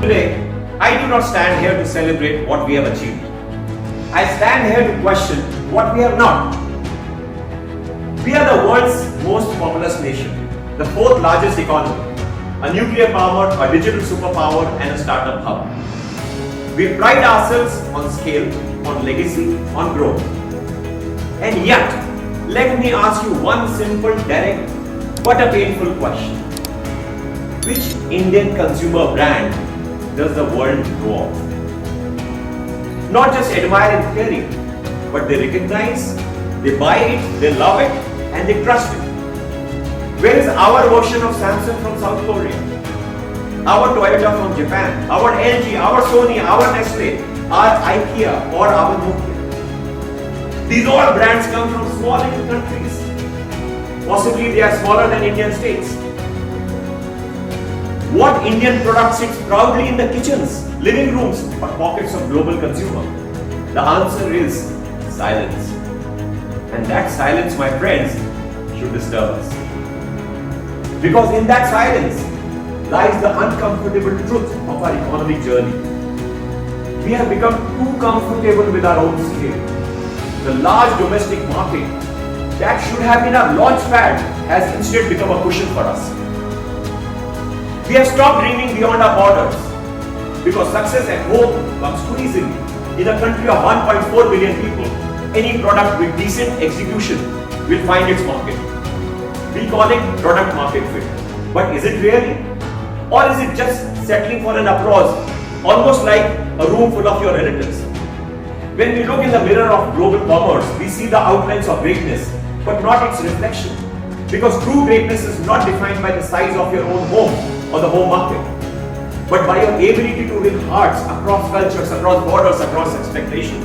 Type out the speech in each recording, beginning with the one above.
Today, I do not stand here to celebrate what we have achieved. I stand here to question what we have not. We are the world's most populous nation, the fourth largest economy, a nuclear power, a digital superpower, and a startup hub. We pride ourselves on scale, on legacy, on growth. And yet, let me ask you one simple, direct, but a painful question. Which Indian consumer brand does the world know of? Not just admire in theory, but they recognize, they buy it, they love it, and they trust it. Where is our version of Samsung from South Korea? Our Toyota from Japan, our LG, our Sony, our Nestle, our IKEA, or our Nokia? These all brands come from small little countries. Possibly they are smaller than Indian states. What Indian product sits proudly in the kitchens, living rooms, or pockets of global consumer? The answer is silence. And that silence, my friends, should disturb us. Because in that silence lies the uncomfortable truth of our economic journey. We have become too comfortable with our own scale. The large domestic market that should have been our launch pad has instead become a cushion for us. We have stopped dreaming beyond our borders because success at home comes too easily. In a country of 1.4 billion people, any product with decent execution will find its market. We call it product market fit. But is it really? Or is it just settling for an applause, almost like a room full of your relatives? When we look in the mirror of global commerce, we see the outlines of greatness, but not its reflection. Because true greatness is not defined by the size of your own home or the home market, but by your ability to win hearts across cultures, across borders, across expectations.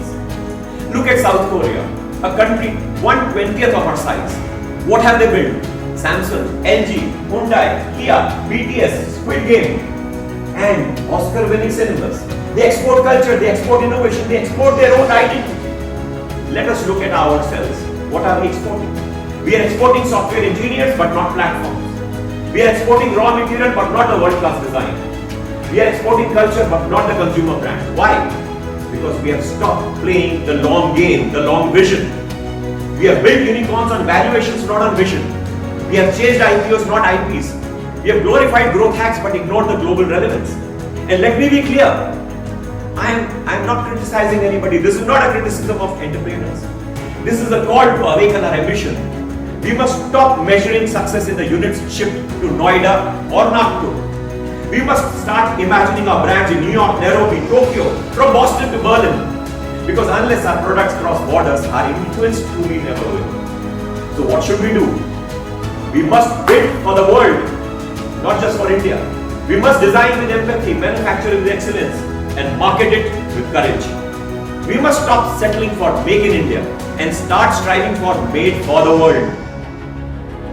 Look at South Korea, a country 1/20th of our size. What have they built? Samsung, LG, Hyundai, Kia, BTS, Squid Game, and Oscar-winning cinemas. They export culture, they export innovation, they export their own identity. Let us look at ourselves. What are we exporting? We are exporting software engineers but not platforms. We are exporting raw material but not a world-class design. We are exporting culture but not the consumer brand. Why? Because we have stopped playing the long game, the long vision. We have built unicorns on valuations, not on vision. We have chased IPOs, not IPs. We have glorified growth hacks but ignored the global relevance. And let me be clear, I am not criticizing anybody. This is not a criticism of entrepreneurs. This is a call to awaken our ambition. We must stop measuring success in the units shipped to Noida or Nagpur. We must start imagining our brands in New York, Nairobi, Tokyo, from Boston to Berlin. Because unless our products cross borders, our influence truly never will. So what should we do? We must build for the world, not just for India. We must design with empathy, manufacture with excellence, and market it with courage. We must stop settling for Make in India and start striving for Made for the world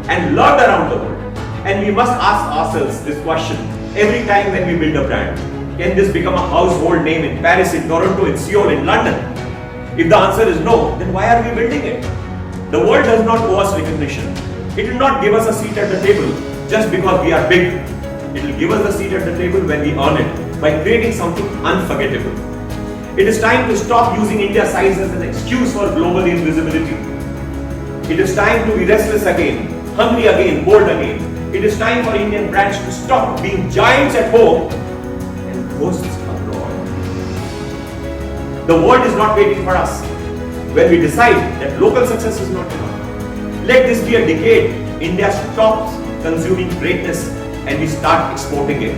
and learn around the world. And we must ask ourselves this question every time when we build a brand. Can this become a household name in Paris, in Toronto, in Seoul, in London? If the answer is no, then why are we building it? The world does not owe us recognition. It will not give us a seat at the table just because we are big. It will give us a seat at the table when we earn it by creating something unforgettable. It is time to stop using India's size as an excuse for global invisibility. It is time to be restless again, hungry again, bold again. It is time for Indian brands to stop being giants at home and ghosts abroad. The world is not waiting for us. When we decide that local success is not enough, let this be a decade India stops consuming greatness and we start exporting it.